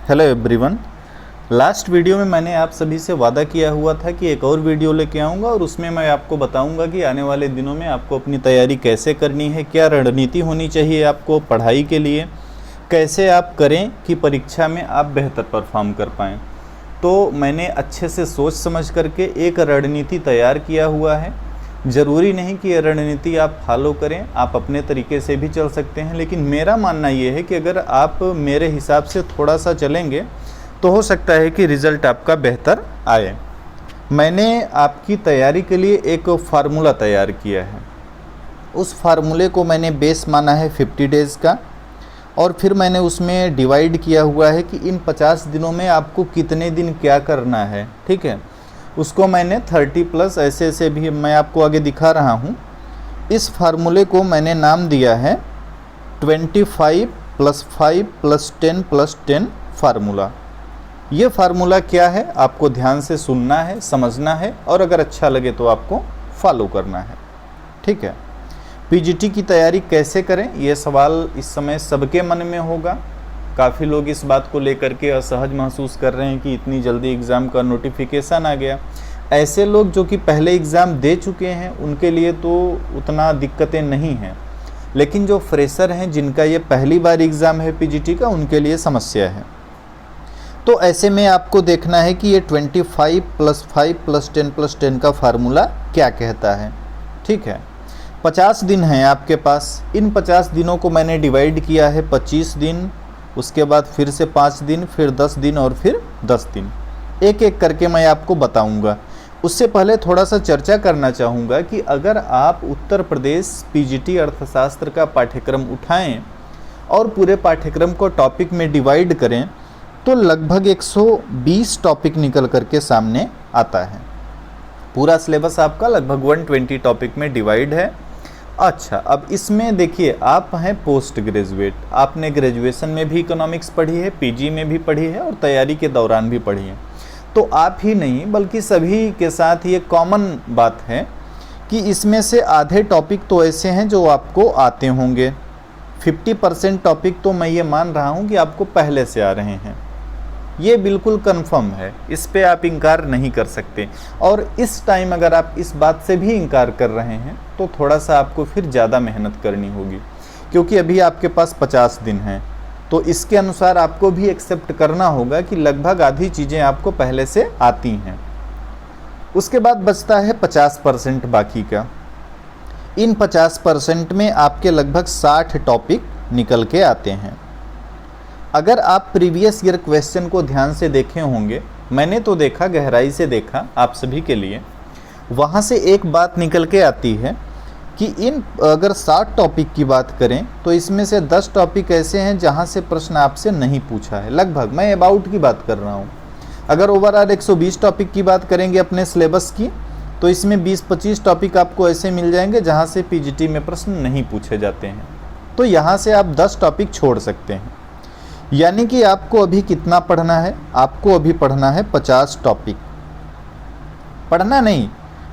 Hello everyone. Last video में मैंने आप सभी से वादा किया हुआ था कि एक और वीडियो लेके आऊँगा और उसमें मैं आपको बताऊँगा कि आने वाले दिनों में आपको अपनी तैयारी कैसे करनी है, क्या रणनीति होनी चाहिए आपको पढ़ाई के लिए, कैसे आप करें कि परीक्षा में आप बेहतर परफॉर्म कर पाएँ। तो मैंने अच्छे से सोच समझ करके एक रणनीति तैयार किया हुआ है। ज़रूरी नहीं कि ये रणनीति आप फॉलो करें, आप अपने तरीके से भी चल सकते हैं, लेकिन मेरा मानना ये है कि अगर आप मेरे हिसाब से थोड़ा सा चलेंगे तो हो सकता है कि रिज़ल्ट आपका बेहतर आए। मैंने आपकी तैयारी के लिए एक फार्मूला तैयार किया है। उस फार्मूले को मैंने बेस माना है 50 डेज़ का, और फिर मैंने उसमें डिवाइड किया हुआ है कि इन 50 दिनों में आपको कितने दिन क्या करना है। ठीक है, उसको मैंने 30+ ऐसे भी मैं आपको आगे दिखा रहा हूँ। इस फार्मूले को मैंने नाम दिया है 25+5+10+10 फार्मूला। ये फार्मूला क्या है आपको ध्यान से सुनना है, समझना है, और अगर अच्छा लगे तो आपको फॉलो करना है। ठीक है, पीजीटी की तैयारी कैसे करें, ये सवाल इस समय सबके मन में होगा। काफ़ी लोग इस बात को लेकर के असहज महसूस कर रहे हैं कि इतनी जल्दी एग्ज़ाम का नोटिफिकेशन आ गया। ऐसे लोग जो कि पहले एग्ज़ाम दे चुके हैं उनके लिए तो उतना दिक्कतें नहीं हैं, लेकिन जो फ्रेशर हैं जिनका ये पहली बार एग्ज़ाम है पीजीटी का, उनके लिए समस्या है। तो ऐसे में आपको देखना है कि ये 25+5+10+10 का फार्मूला क्या कहता है। ठीक है, 50 दिन हैं आपके पास। इन 50 दिनों को मैंने डिवाइड किया है 25 दिन, उसके बाद फिर से 5 दिन, फिर 10 दिन और फिर 10 दिन। एक एक करके मैं आपको बताऊंगा। उससे पहले थोड़ा सा चर्चा करना चाहूँगा कि अगर आप उत्तर प्रदेश पीजीटी अर्थशास्त्र का पाठ्यक्रम उठाएं और पूरे पाठ्यक्रम को टॉपिक में डिवाइड करें तो लगभग 120 टॉपिक निकल करके सामने आता है। पूरा सिलेबस आपका लगभग 120 टॉपिक में डिवाइड है। अच्छा, अब इसमें देखिए, आप हैं पोस्ट ग्रेजुएट, आपने ग्रेजुएशन में भी इकोनॉमिक्स पढ़ी है, पीजी में भी पढ़ी है और तैयारी के दौरान भी पढ़ी है। तो आप ही नहीं बल्कि सभी के साथ ये कॉमन बात है कि इसमें से आधे टॉपिक तो ऐसे हैं जो आपको आते होंगे। 50% टॉपिक तो मैं ये मान रहा हूँ कि आपको पहले से आ रहे हैं। ये बिल्कुल कंफर्म है, इस पे आप इनकार नहीं कर सकते। और इस टाइम अगर आप इस बात से भी इनकार कर रहे हैं तो थोड़ा सा आपको फिर ज़्यादा मेहनत करनी होगी, क्योंकि अभी आपके पास 50 दिन हैं। तो इसके अनुसार आपको भी एक्सेप्ट करना होगा कि लगभग आधी चीज़ें आपको पहले से आती हैं। उसके बाद बचता है 50% बाकी का। इन 50% में आपके लगभग 60 टॉपिक निकल के आते हैं। अगर आप प्रीवियस ईयर क्वेश्चन को ध्यान से देखे होंगे, मैंने तो देखा, गहराई से देखा आप सभी के लिए, वहाँ से एक बात निकल के आती है कि इन अगर 60 टॉपिक की बात करें तो इसमें से 10 टॉपिक ऐसे हैं जहाँ से प्रश्न आपसे नहीं पूछा है। लगभग मैं अबाउट की बात कर रहा हूँ। अगर ओवरऑल 120 टॉपिक की बात करेंगे अपने सिलेबस की, तो इसमें 20-25 टॉपिक आपको ऐसे मिल जाएंगे जहाँ से पीजीटी में प्रश्न नहीं पूछे जाते हैं। तो यहाँ से आप 10 टॉपिक छोड़ सकते हैं। यानी कि आपको अभी कितना पढ़ना है? आपको अभी पढ़ना है 50 टॉपिक। पढ़ना नहीं,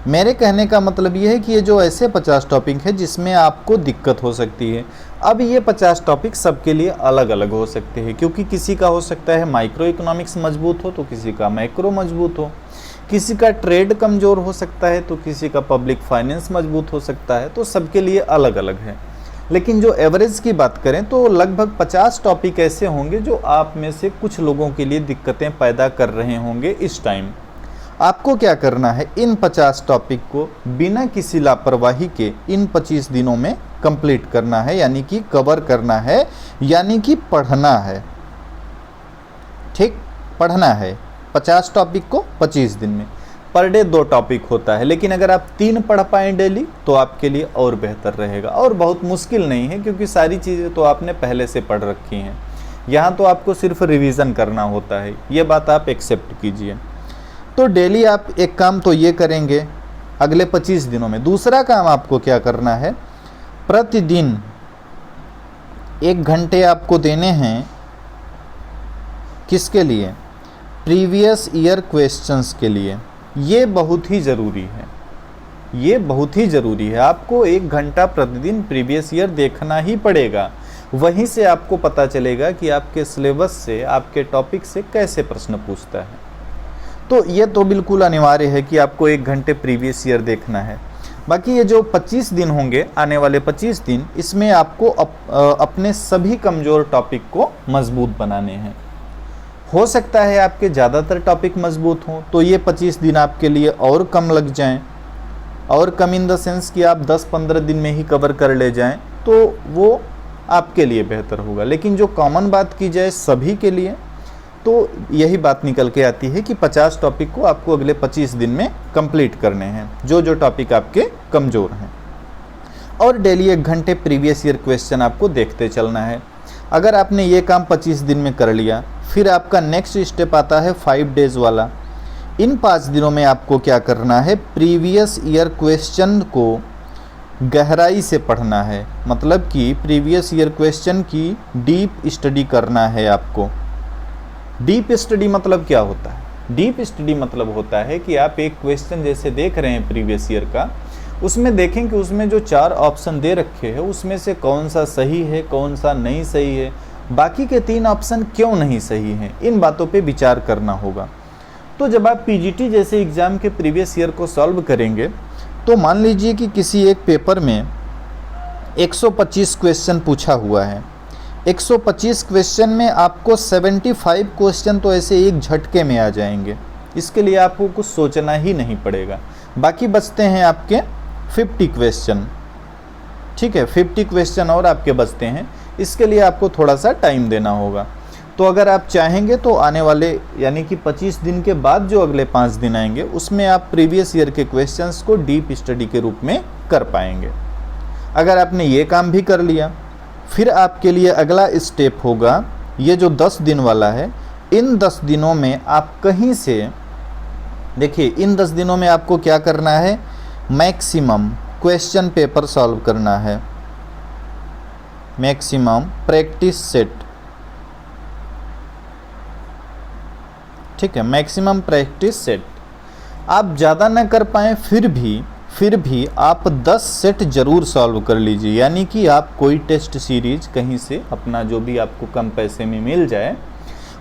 मेरे कहने का मतलब ये है कि ये जो ऐसे 50 टॉपिक है जिसमें आपको दिक्कत हो सकती है। अब ये 50 टॉपिक सबके लिए अलग अलग हो सकते हैं, क्योंकि किसी का हो सकता है माइक्रो इकोनॉमिक्स मजबूत हो तो किसी का मैक्रो मजबूत हो, किसी का ट्रेड कमज़ोर हो सकता है तो किसी का पब्लिक फाइनेंस मजबूत हो सकता है। तो सबके लिए अलग अलग है। लेकिन जो एवरेज की बात करें तो लगभग 50 टॉपिक ऐसे होंगे जो आप में से कुछ लोगों के लिए दिक्कतें पैदा कर रहे होंगे इस टाइम। आपको क्या करना है? इन 50 टॉपिक को बिना किसी लापरवाही के इन 25 दिनों में कंप्लीट करना है, यानी कि कवर करना है, यानी कि पढ़ना है। ठीक, पढ़ना है 50 टॉपिक को 25 दिन में। पर डे 2 टॉपिक होता है, लेकिन अगर आप 3 पढ़ पाएँ डेली तो आपके लिए और बेहतर रहेगा। और बहुत मुश्किल नहीं है, क्योंकि सारी चीज़ें तो आपने पहले से पढ़ रखी हैं। यहाँ तो आपको सिर्फ रिवीजन करना होता है, ये बात आप एक्सेप्ट कीजिए। तो डेली आप एक काम तो ये करेंगे अगले 25 दिनों में। दूसरा काम आपको क्या करना है? प्रतिदिन 1 घंटे आपको देने हैं। किसके लिए? प्रीवियस ईयर क्वेश्चंस के लिए। ये बहुत ही ज़रूरी है, ये बहुत ही ज़रूरी है। आपको 1 घंटा प्रतिदिन प्रीवियस ईयर देखना ही पड़ेगा। वहीं से आपको पता चलेगा कि आपके सिलेबस से, आपके टॉपिक से कैसे प्रश्न पूछता है। तो ये तो बिल्कुल अनिवार्य है कि आपको 1 घंटे प्रीवियस ईयर देखना है। बाकी ये जो 25 दिन होंगे, आने वाले 25 दिन, इसमें आपको अपने सभी कमज़ोर टॉपिक को मजबूत बनाने हैं। हो सकता है आपके ज़्यादातर टॉपिक मजबूत हों, तो ये 25 दिन आपके लिए और कम लग जाएं, और कम इन द सेंस कि आप 10-15 दिन में ही कवर कर ले जाएं, तो वो आपके लिए बेहतर होगा। लेकिन जो कॉमन बात की जाए सभी के लिए, तो यही बात निकल के आती है कि 50 टॉपिक को आपको अगले 25 दिन में कंप्लीट करने हैं, जो टॉपिक आपके कमज़ोर हैं। और डेली 1 घंटे प्रीवियस ईयर क्वेश्चन आपको देखते चलना है। अगर आपने ये काम 25 दिन में कर लिया, फिर आपका नेक्स्ट स्टेप आता है 5 डेज़ वाला। इन 5 दिनों में आपको क्या करना है, प्रीवियस ईयर क्वेश्चन को गहराई से पढ़ना है। मतलब कि प्रीवियस ईयर क्वेश्चन की डीप स्टडी करना है आपको। डीप स्टडी मतलब क्या होता है? डीप स्टडी मतलब होता है कि आप एक क्वेश्चन जैसे देख रहे हैं प्रीवियस ईयर का, उसमें देखें कि उसमें जो 4 ऑप्शन दे रखे हैं उसमें से कौन सा सही है, कौन सा नहीं सही है, बाकी के 3 ऑप्शन क्यों नहीं सही हैं। इन बातों पे विचार करना होगा। तो जब आप पीजीटी जैसे एग्ज़ाम के प्रीवियस ईयर को सॉल्व करेंगे, तो मान लीजिए कि किसी एक पेपर में 125 क्वेश्चन पूछा हुआ है। 125 क्वेश्चन में आपको 75 क्वेश्चन तो ऐसे एक झटके में आ जाएंगे। इसके लिए आपको कुछ सोचना ही नहीं पड़ेगा। बाकी बचते हैं आपके 50 क्वेश्चन। ठीक है, 50 क्वेश्चन और आपके बचते हैं। इसके लिए आपको थोड़ा सा टाइम देना होगा। तो अगर आप चाहेंगे तो आने वाले यानी कि 25 दिन के बाद जो अगले 5 दिन आएंगे, उसमें आप प्रीवियस ईयर के क्वेश्चंस को डीप स्टडी के रूप में कर पाएंगे। अगर आपने ये काम भी कर लिया, फिर आपके लिए अगला स्टेप होगा ये जो 10 दिन वाला है। इन 10 दिनों में आप कहीं से देखिए, इन 10 दिनों में आपको क्या करना है, मैक्सिमम क्वेश्चन पेपर सॉल्व करना है, मैक्सिमम प्रैक्टिस सेट। ठीक है, मैक्सिमम प्रैक्टिस सेट। आप ज़्यादा ना कर पाएँ फिर भी आप 10 सेट जरूर सॉल्व कर लीजिए। यानी कि आप कोई टेस्ट सीरीज कहीं से अपना जो भी आपको कम पैसे में मिल जाए,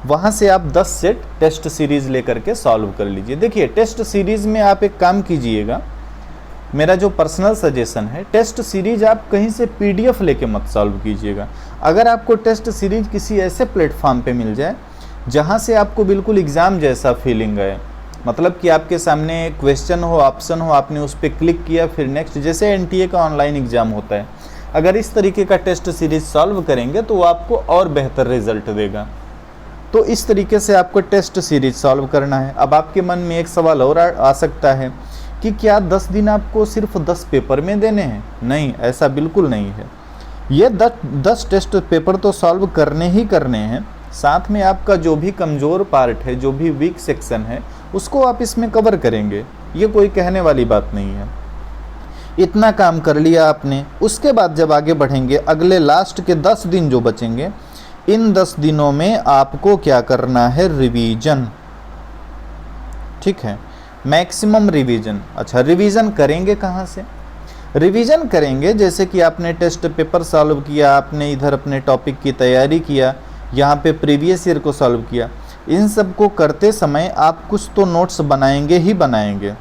वहाँ से आप 10 सेट टेस्ट सीरीज लेकर के सॉल्व कर लीजिए। देखिए, टेस्ट सीरीज में आप एक काम कीजिएगा, मेरा जो पर्सनल सजेशन है, टेस्ट सीरीज आप कहीं से पीडीएफ लेके मत सॉल्व कीजिएगा। अगर आपको टेस्ट सीरीज किसी ऐसे प्लेटफॉर्म पे मिल जाए जहाँ से आपको बिल्कुल एग्ज़ाम जैसा फीलिंग आए, मतलब कि आपके सामने क्वेश्चन हो, ऑप्शन हो, आपने उस पर क्लिक किया, फिर नेक्स्ट, जैसे एनटीए का ऑनलाइन एग्ज़ाम होता है, अगर इस तरीके का टेस्ट सीरीज सॉल्व करेंगे तो वो आपको और बेहतर रिजल्ट देगा। तो इस तरीके से आपको टेस्ट सीरीज सॉल्व करना है। अब आपके मन में एक सवाल और आ सकता है कि क्या 10 दिन आपको सिर्फ 10 पेपर में देने हैं? नहीं, ऐसा बिल्कुल नहीं है। ये 10 टेस्ट पेपर तो सॉल्व करने ही करने हैं, साथ में आपका जो भी कमज़ोर पार्ट है, जो भी वीक सेक्शन है, उसको आप इसमें कवर करेंगे। ये कोई कहने वाली बात नहीं है। इतना काम कर लिया आपने, उसके बाद जब आगे बढ़ेंगे, अगले लास्ट के 10 दिन जो बचेंगे, इन 10 दिनों में आपको क्या करना है, रिवीजन। ठीक है, मैक्सिमम रिवीजन। अच्छा, रिवीजन करेंगे कहाँ से? रिवीजन करेंगे जैसे कि आपने टेस्ट पेपर सॉल्व किया, आपने इधर अपने टॉपिक की तैयारी किया, यहाँ पे प्रीवियस ईयर को सॉल्व किया। इन सब को करते समय आप कुछ तो नोट्स बनाएंगे ही बनाएंगे,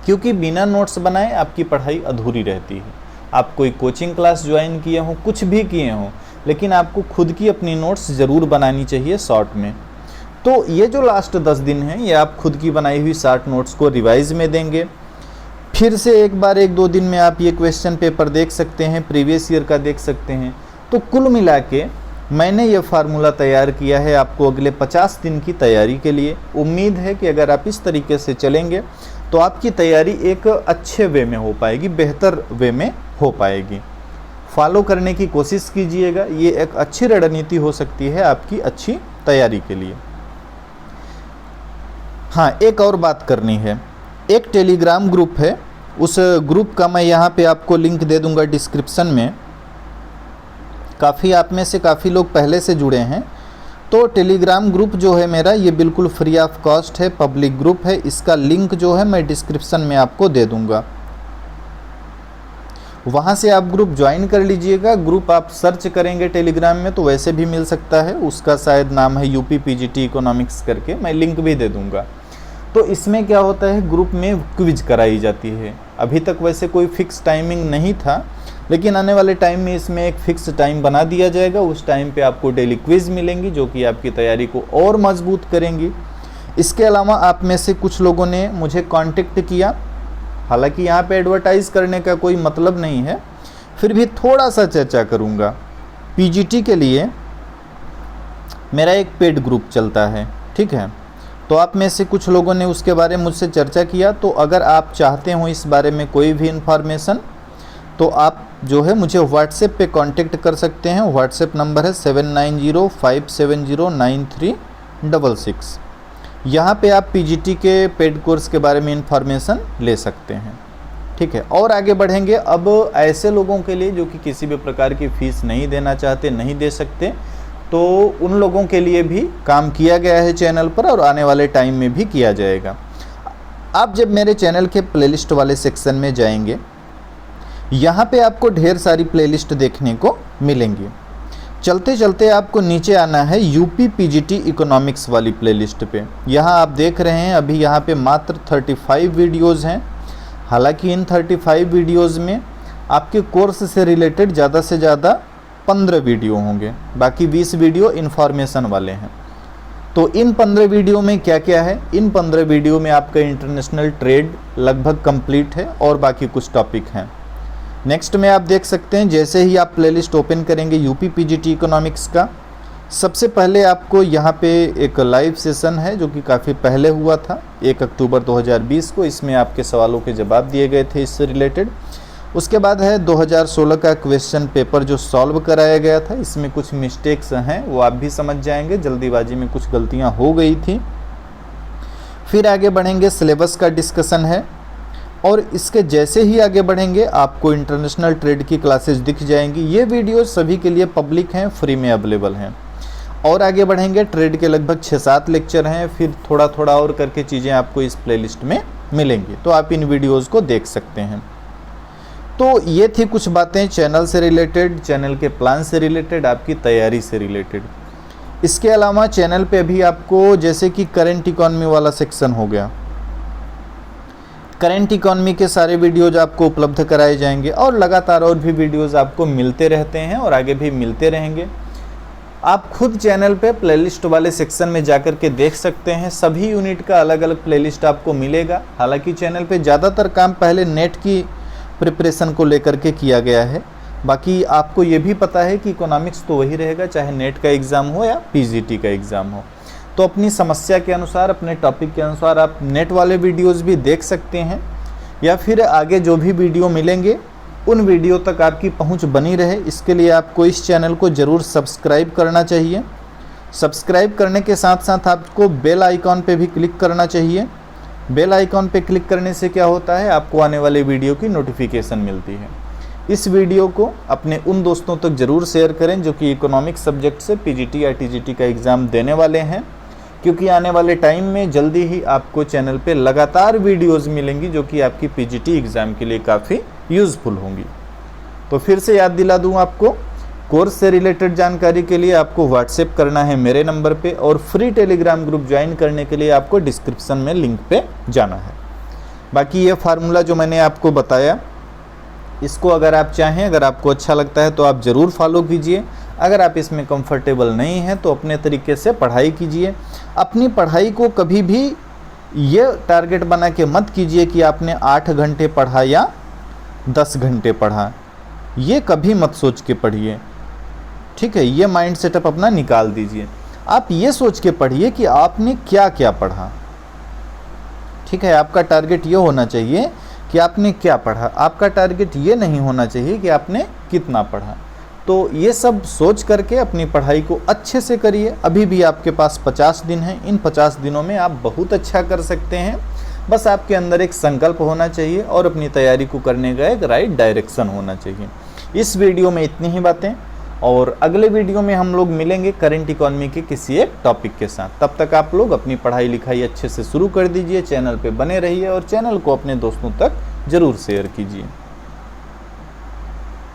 क्योंकि बिना नोट्स बनाए आपकी पढ़ाई अधूरी रहती है। आप कोई कोचिंग क्लास ज्वाइन किए हों, कुछ भी किए हों, लेकिन आपको खुद की अपनी नोट्स ज़रूर बनानी चाहिए शॉर्ट में। तो ये जो लास्ट 10 दिन हैं, ये आप खुद की बनाई हुई शॉर्ट नोट्स को रिवाइज में देंगे। फिर से एक बार 1-2 दिन में आप ये क्वेश्चन पेपर देख सकते हैं, प्रीवियस ईयर का देख सकते हैं। तो कुल मिला के मैंने ये फार्मूला तैयार किया है आपको अगले 50 दिन की तैयारी के लिए। उम्मीद है कि अगर आप इस तरीके से चलेंगे तो आपकी तैयारी एक अच्छे वे में हो पाएगी, बेहतर वे में हो पाएगी। फॉलो करने की कोशिश कीजिएगा, ये एक अच्छी रणनीति हो सकती है आपकी अच्छी तैयारी के लिए। हाँ, एक और बात करनी है। एक टेलीग्राम ग्रुप है, उस ग्रुप का मैं यहाँ पे आपको लिंक दे दूँगा डिस्क्रिप्शन में। काफ़ी आप में से काफ़ी लोग पहले से जुड़े हैं। तो टेलीग्राम ग्रुप जो है मेरा, ये बिल्कुल फ्री ऑफ कॉस्ट है, पब्लिक ग्रुप है। इसका लिंक जो है मैं डिस्क्रिप्शन में आपको दे दूंगा। वहाँ से आप ग्रुप ज्वाइन कर लीजिएगा। ग्रुप आप सर्च करेंगे टेलीग्राम में तो वैसे भी मिल सकता है, उसका शायद नाम है यूपी पीजीटी इकोनॉमिक्स करके, मैं लिंक भी दे दूँगा। तो इसमें क्या होता है, ग्रुप में क्विज कराई जाती है। अभी तक वैसे कोई फिक्स टाइमिंग नहीं था, लेकिन आने वाले टाइम में इसमें एक फिक्स टाइम बना दिया जाएगा। उस टाइम पे आपको डेली क्विज मिलेंगी जो कि आपकी तैयारी को और मजबूत करेंगी। इसके अलावा आप में से कुछ लोगों ने मुझे कांटेक्ट किया, हालांकि यहाँ पे एडवर्टाइज़ करने का कोई मतलब नहीं है, फिर भी थोड़ा सा चर्चा करूँगा। पीजीटी के लिए मेरा एक पेड ग्रुप चलता है, ठीक है, तो आप में से कुछ लोगों ने उसके बारे में मुझसे चर्चा किया। तो अगर आप चाहते हो इस बारे में कोई भी इन्फॉर्मेशन तो आप जो है मुझे व्हाट्सएप पे कांटेक्ट कर सकते हैं। व्हाट्सएप नंबर है 7905709366। यहाँ पे आप पीजीटी के पेड कोर्स के बारे में इन्फॉर्मेशन ले सकते हैं, ठीक है। और आगे बढ़ेंगे। अब ऐसे लोगों के लिए जो कि किसी भी प्रकार की फ़ीस नहीं देना चाहते, नहीं दे सकते, तो उन लोगों के लिए भी काम किया गया है चैनल पर और आने वाले टाइम में भी किया जाएगा। आप जब मेरे चैनल के प्लेलिस्ट वाले सेक्शन में जाएंगे, यहाँ पे आपको ढेर सारी प्लेलिस्ट देखने को मिलेंगी। चलते चलते आपको नीचे आना है यूपी पीजीटी इकोनॉमिक्स वाली प्लेलिस्ट पे। यहाँ आप देख रहे हैं अभी यहाँ पे मात्र 35 वीडियोज़ हैं। हालांकि इन 35 वीडियोज़ में आपके कोर्स से रिलेटेड ज़्यादा से ज़्यादा 15 वीडियो होंगे, बाकी 20 वीडियो इन्फॉर्मेशन वाले हैं। तो इन 15 वीडियो में क्या क्या है, इन 15 वीडियो में आपका इंटरनेशनल ट्रेड लगभग कंप्लीट है और बाकी कुछ टॉपिक हैं। नेक्स्ट में आप देख सकते हैं, जैसे ही आप प्लेलिस्ट ओपन करेंगे यूपी पीजीटी इकोनॉमिक्स का, सबसे पहले आपको यहाँ पे एक लाइव सेशन है जो कि काफ़ी पहले हुआ था, 1 अक्टूबर 2020 को। इसमें आपके सवालों के जवाब दिए गए थे इससे रिलेटेड। उसके बाद है 2016 का क्वेश्चन पेपर जो सॉल्व कराया गया था। इसमें कुछ मिस्टेक्स हैं, वो आप भी समझ जाएंगे, जल्दीबाजी में कुछ गलतियां हो गई थी। फिर आगे बढ़ेंगे, सिलेबस का डिस्कशन है, और इसके जैसे ही आगे बढ़ेंगे आपको इंटरनेशनल ट्रेड की क्लासेस दिख जाएंगी। ये वीडियो सभी के लिए पब्लिक हैं, फ्री में अवेलेबल हैं। और आगे बढ़ेंगे, ट्रेड के लगभग 6-7 लेक्चर हैं, फिर थोड़ा थोड़ा और करके चीज़ें आपको इस प्लेलिस्ट में मिलेंगी, तो आप इन वीडियोज़ को देख सकते हैं। तो ये थी कुछ बातें चैनल से रिलेटेड, चैनल के प्लान से रिलेटेड, आपकी तैयारी से रिलेटेड। इसके अलावा चैनल पे अभी आपको जैसे कि करंट इकॉनमी वाला सेक्शन हो गया, करंट इकॉनमी के सारे वीडियोज़ आपको उपलब्ध कराए जाएंगे और लगातार और भी वीडियोज़ आपको मिलते रहते हैं और आगे भी मिलते रहेंगे। आप खुद चैनल पे प्लेलिस्ट वाले सेक्शन में जाकर के देख सकते हैं, सभी यूनिट का अलग अलग प्लेलिस्ट आपको मिलेगा। हालांकि चैनल पे ज़्यादातर काम पहले नेट की प्रिपरेशन को लेकर के किया गया है, बाकी आपको ये भी पता है कि इकोनॉमिक्स तो वही रहेगा, चाहे नेट का एग्ज़ाम हो या पीजीटी का एग्ज़ाम हो। तो अपनी समस्या के अनुसार, अपने टॉपिक के अनुसार आप नेट वाले वीडियोज़ भी देख सकते हैं, या फिर आगे जो भी वीडियो मिलेंगे उन वीडियो तक आपकी पहुंच बनी रहे, इसके लिए आपको इस चैनल को ज़रूर सब्सक्राइब करना चाहिए। सब्सक्राइब करने के साथ साथ आपको बेल आइकॉन पे भी क्लिक करना चाहिए। बेल आइकॉन पे क्लिक करने से क्या होता है, आपको आने वाले वीडियो की नोटिफिकेशन मिलती है। इस वीडियो को अपने उन दोस्तों तक ज़रूर शेयर करें जो कि इकोनॉमिक्स सब्जेक्ट से पीजीटी या टीजीटी का एग्ज़ाम देने वाले हैं, क्योंकि आने वाले टाइम में जल्दी ही आपको चैनल पे लगातार वीडियोस मिलेंगी जो कि आपकी पीजीटी एग्ज़ाम के लिए काफ़ी यूज़फुल होंगी। तो फिर से याद दिला दूं आपको, कोर्स से रिलेटेड जानकारी के लिए आपको व्हाट्सएप करना है मेरे नंबर पे, और फ्री टेलीग्राम ग्रुप ज्वाइन करने के लिए आपको डिस्क्रिप्शन में लिंक पे जाना है। बाकी ये फार्मूला जो मैंने आपको बताया, इसको अगर आप चाहें, अगर आपको अच्छा लगता है तो आप ज़रूर फॉलो कीजिए। अगर आप इसमें कंफर्टेबल नहीं हैं तो अपने तरीके से पढ़ाई कीजिए। अपनी पढ़ाई को कभी भी ये टारगेट बना के मत कीजिए कि आपने 8 घंटे पढ़ा या 10 घंटे पढ़ा, ये कभी मत सोच के पढ़िए, ठीक है। ये माइंड सेटअप अपना निकाल दीजिए। आप ये सोच के पढ़िए कि आपने क्या क्या पढ़ा, ठीक है। आपका टारगेट ये होना चाहिए कि आपने क्या पढ़ा, आपका टारगेट ये नहीं होना चाहिए कि आपने कितना पढ़ा। तो ये सब सोच करके अपनी पढ़ाई को अच्छे से करिए। अभी भी आपके पास 50 दिन हैं, इन 50 दिनों में आप बहुत अच्छा कर सकते हैं। बस आपके अंदर एक संकल्प होना चाहिए और अपनी तैयारी को करने का एक राइट डायरेक्शन होना चाहिए। इस वीडियो में इतनी ही बातें, और अगले वीडियो में हम लोग मिलेंगे करंट इकॉनमी के किसी एक टॉपिक के साथ। तब तक आप लोग अपनी पढ़ाई लिखाई अच्छे से शुरू कर दीजिए, चैनल पे बने रहिए और चैनल को अपने दोस्तों तक ज़रूर शेयर कीजिए।